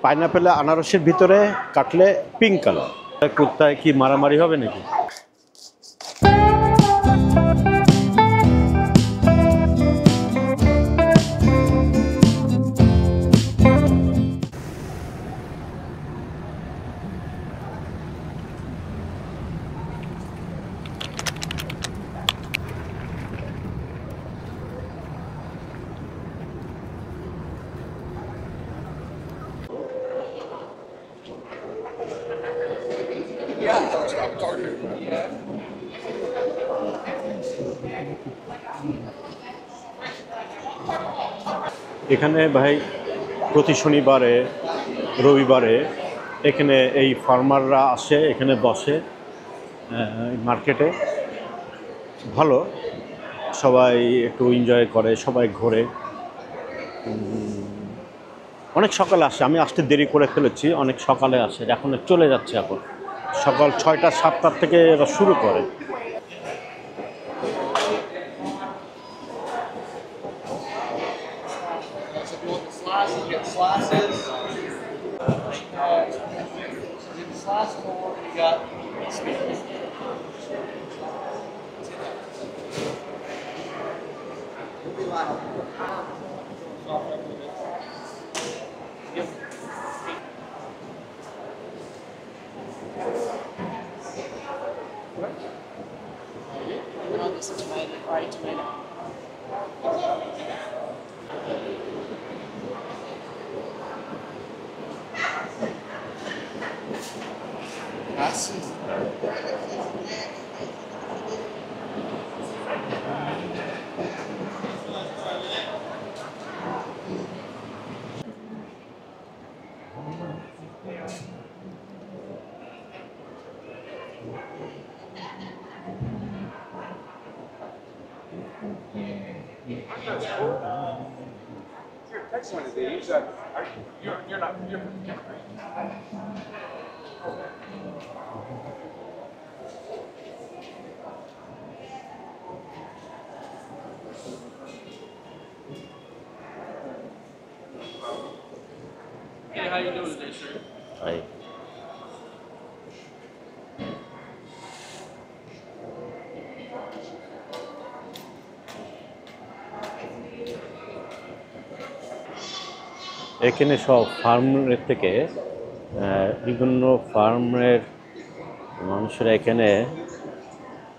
পাইনাপেলে আনারসের ভিতরে কাটলে পিঙ্ক কালার। কুত্তায় কি মারামারি হবে নাকি? এখানে ভাই প্রতি শনিবারে রবিবারে এখানে এই ফার্মাররা আসে, এখানে বসে মার্কেটে। ভালো, সবাই একটু এনজয় করে, সবাই ঘোরে। অনেক সকালে আসে, আমি আসতে দেরি করে ফেলেছি, অনেক সকালে আসে, এখন চলে যাচ্ছে। এখন সকাল 6টা 7টার থেকে এরা শুরু করে। Next one is they use that. You're not. You're Hey, how you doing today, sir? Hi. এখানে সব ফার্মের থেকে বিভিন্ন ফার্মের মানুষেরা এখানে,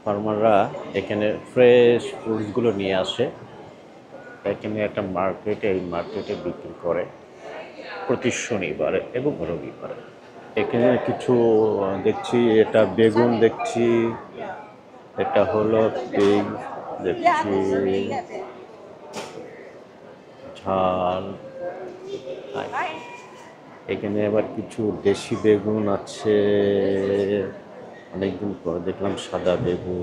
ফার্মাররা এখানে ফ্রেশ ফ্রুটসগুলো নিয়ে আসে। এখানে একটা মার্কেটে, এই মার্কেটে বিক্রি করে প্রতি শনিবারে এবং রবিবারে। এখানে কিছু দেখছি, এটা বেগুন দেখছি, এটা হলো পিগ দেখছি, ঝাল। এখানে আবার কিছু দেশি বেগুন আছে, অনেকদিন পরে দেখলাম সাদা বেগুন।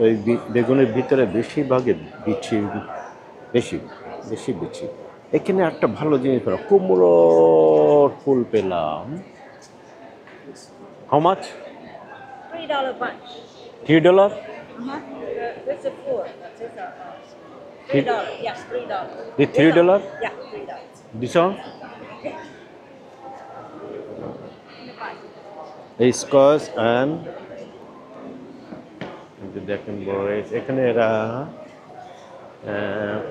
ওই বেগুনের ভিতরে বেশিরভাগে বিচি, বেশি বিচি। এখানে একটা ভালো জিনিস পেলাম, কুমড়োর ফুল পেলাম। How much? $3 bunch. $3? That's a four. That's $3. Yes, $3. The $3? Yeah, $3. This one? Squash and দেখেন বয়েস। এখানে এরা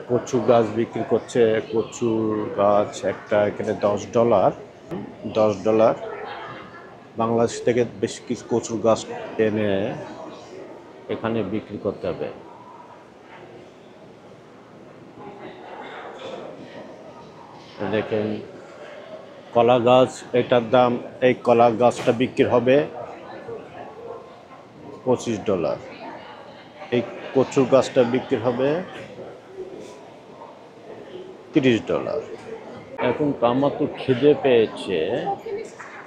কচু গাছ বিক্রি করছে। কচুর গাছ একটা এখানে $10। বাংলাদেশ থেকে বেশ কিছু কচুর গাছ এনে এখানে বিক্রি করতে হবে। দেখেন কলা গাছ, এটার দাম, এই কলা গাছটা বিক্রি হবে $25। এই কচুর গাছটা বিক্রি হবে $30। এখন তো আমার তো খিদে পেয়েছে,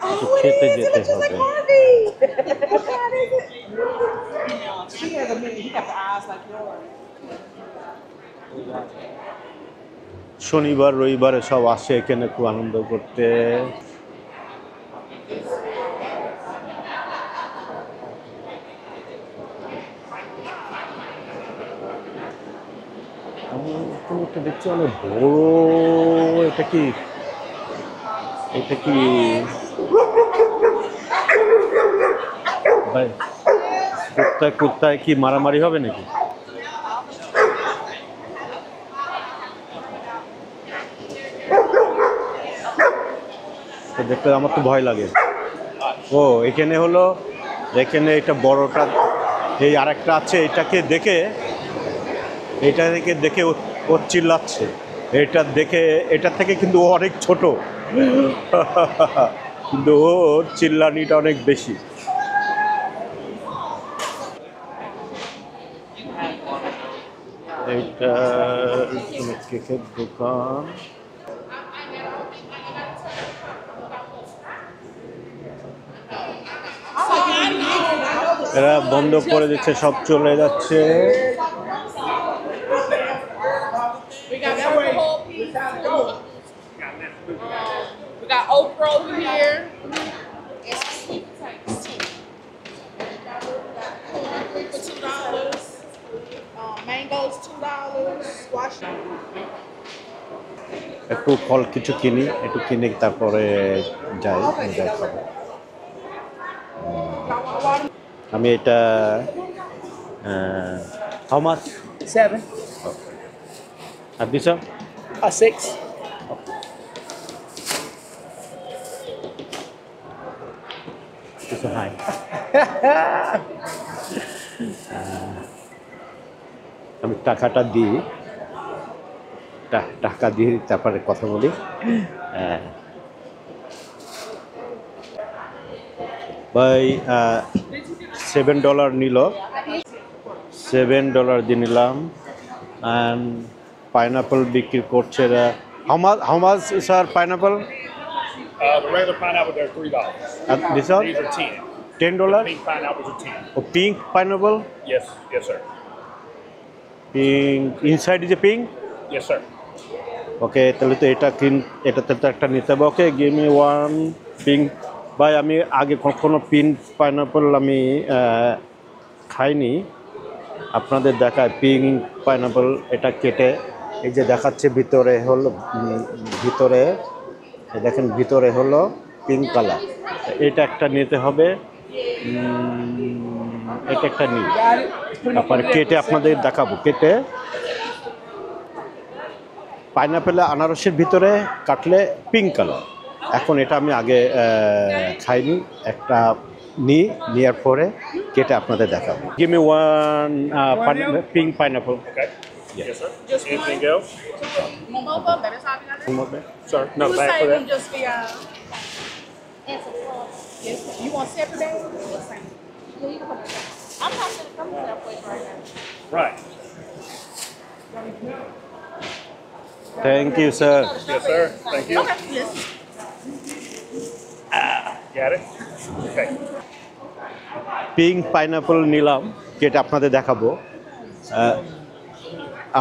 কিছু খেতে যেতে হবে। শনিবার রবিবারে সব আসে এখানে খুব আনন্দ করতে। আমি দেখছি অনেক বড়, এটা কি এটা কি ভাই, কুত্তায় কি মারামারি হবে নাকি? তো দেখতে আমার তো ভয় লাগে। ও এখানে হলো, এখানে এটা বড়টা, এই আরেকটা আছে, এটাকে দেখে ও চিল্লাচ্ছে। এটা দেখে, এটা থেকে কিন্তু ও অনেক ছোট কিন্তু ওর চিল্লানিটা অনেক বেশি। এইটা কেকের দোকান। এরা বন্ধ করে দিচ্ছে, সব চলে যাচ্ছে। We got alcohol pizza. We got okra over here. It's sweet potato. For $2. Mangoes $2. Squash. একটু ফল কিছু কিনি, একটু কিনে তারপরে যাই খাবো। আমি এটা হাউ মাচ? 7. আর দিশা 6. কিছু হাই। আমি টাকাটা দিই, টাকা দিয়ে তারপরে কথা বলি। ভাই $7 নিল, $7 দিয়ে নিলাম। অ্যান্ড পাইনাপল বিক্রি করছে এরা। How much sir pineapple? The regular pineapple, they're $3. This all These are 10. $10? Pink pineapples are 10. Oh pink pineapple? Yes, yes, sir. Pink inside is a pink? Yes, sir. Okay, তাহলে তো এটাতে তো একটা নিতে হবে। Okay, give me one pink. ভাই আমি আগে কখনো পিঙ্ক পাইনাপল আমি খাইনি, আপনাদের দেখায় পিঙ্ক পাইনাপল। এটা কেটে এই যে দেখাচ্ছে, ভিতরে হলো, ভিতরে দেখেন, ভিতরে হলো পিঙ্ক কালার। এটা একটা নিতে হবে, এটা একটা নিই, তারপরে কেটে আপনাদের দেখাবো। কেটে পাইনাপেলে আনারসের ভিতরে কাটলে পিঙ্ক কালার। এখন এটা আমি আগে খাইনি, একটা নেওয়ার পরে কেটে আপনাদের দেখাবো। Give me one pink pineapple. Okay. Yes, sir. Anything else? Momoba, better side we got that. Sir, You no was bag for saving that. just for y'all. Yes. You want separate days? The same. I'm not gonna come to that place right now. Right. Thank you sir. Yes, sir. Thank you. Okay. Yes. Got it? Okay. Pink pineapple নিলাম, কেটে আপনাদের দেখাবো।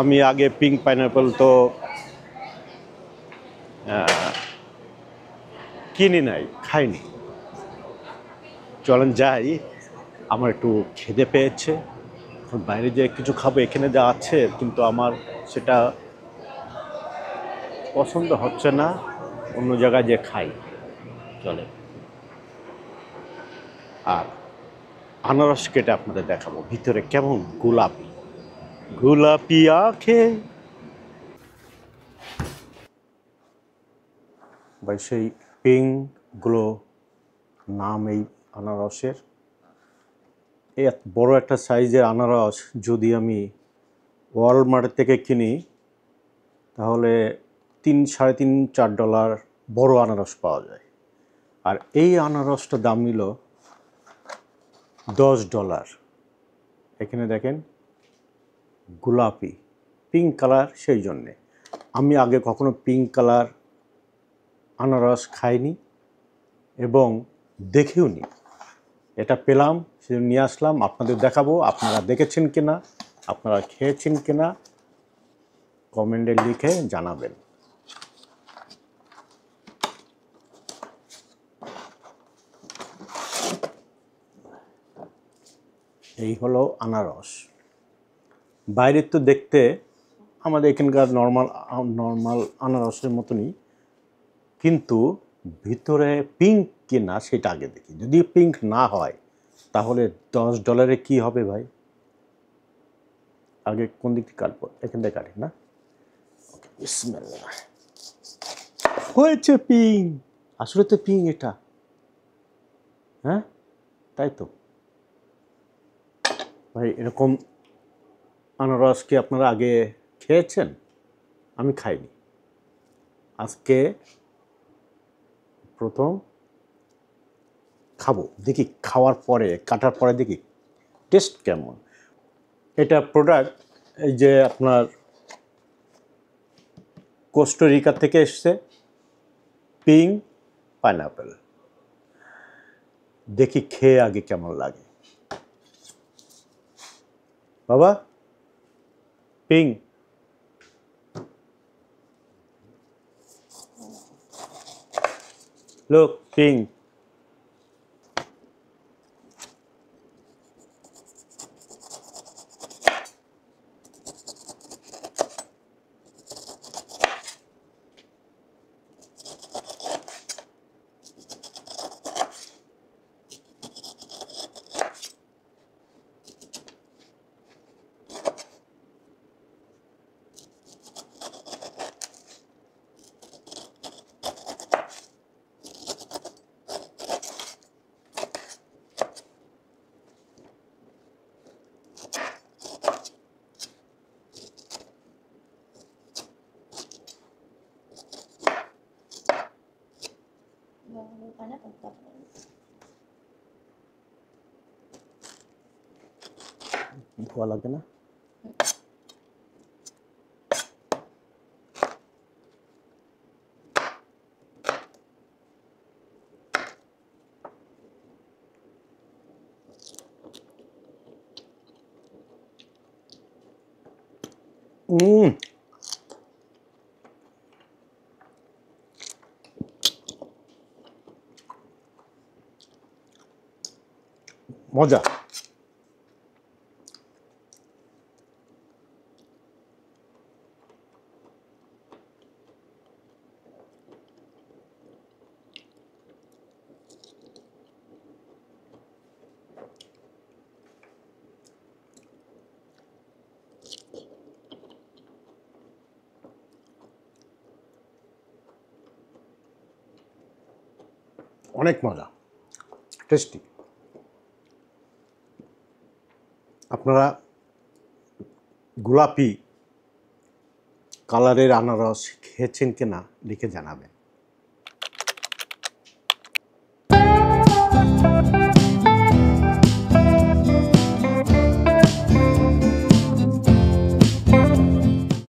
আমি আগে pink pineapple তো কিনি নাই, খাইনি। চলেন যাই, আমার একটু খিদে পেয়েছে, বাইরে যে কিছু খাবো। এখানে যা আছে কিন্তু আমার সেটা পছন্দ হচ্ছে না, অন্য জায়গায় যে খাই চলে। আর আনারস কেটে আপনাদের দেখাবো, ভিতরে কেমন গোলাপি গোলাপি আঁখে। ভাই সেই পিঙ্কগুলো নাম এই আনারসের। এই বড় একটা সাইজের আনারস যদি আমি ওয়ালমার্ট থেকে কিনি তাহলে $3-4.5 বড় আনারস পাওয়া যায়। আর এই আনারসটা দাম নিল $10। এখানে দেখেন গোলাপি পিঙ্ক কালার, সেই জন্যে আমি আগে কখনো পিঙ্ক কালার আনারস খাইনি এবং দেখেও নি। এটা পেলাম, সেটা নিয়ে আসলাম, আপনাদের দেখাবো। আপনারা দেখেছেন কিনা, আপনারা খেয়েছেন কিনা কমেন্টে লিখে জানাবেন। এই হলো আনারস। বাইরে তো দেখতে আমাদের এখানকার নর্মাল আনারসের মতনই, কিন্তু ভিতরে পিঙ্ক কি না সেটা আগে দেখি। যদি পিঙ্ক না হয় তাহলে $10 কি হবে ভাই? আগে কোন দিক থেকে কাটবো? এখান থেকে কাটি না? ওকে, বিসমিল্লাহ। হয়েছে পিঙ্ক, আসলে তো পিঙ্ক এটা। হ্যাঁ, তাই তো ভাই। এরকম আনারস কি আপনারা আগে খেয়েছেন? আমি খাইনি, আজকে প্রথম খাবো। দেখি খাওয়ার পরে, কাটার পরে দেখি টেস্ট কেমন। এটা প্রোডাক্ট এই যে আপনার কোস্টারিকা থেকে এসছে, পিঙ্ক পাইনাপেল। দেখি খেয়ে আগে কেমন লাগে। বাবা, পিঙ্ক লোক, পিঙ্ক। ধোয়া লাগে না? মজা। অনেক মজা, টেস্টি। আপনারা গোলাপি কালারের আনারস খেয়েছেন কিনা লিখে জানাবেন।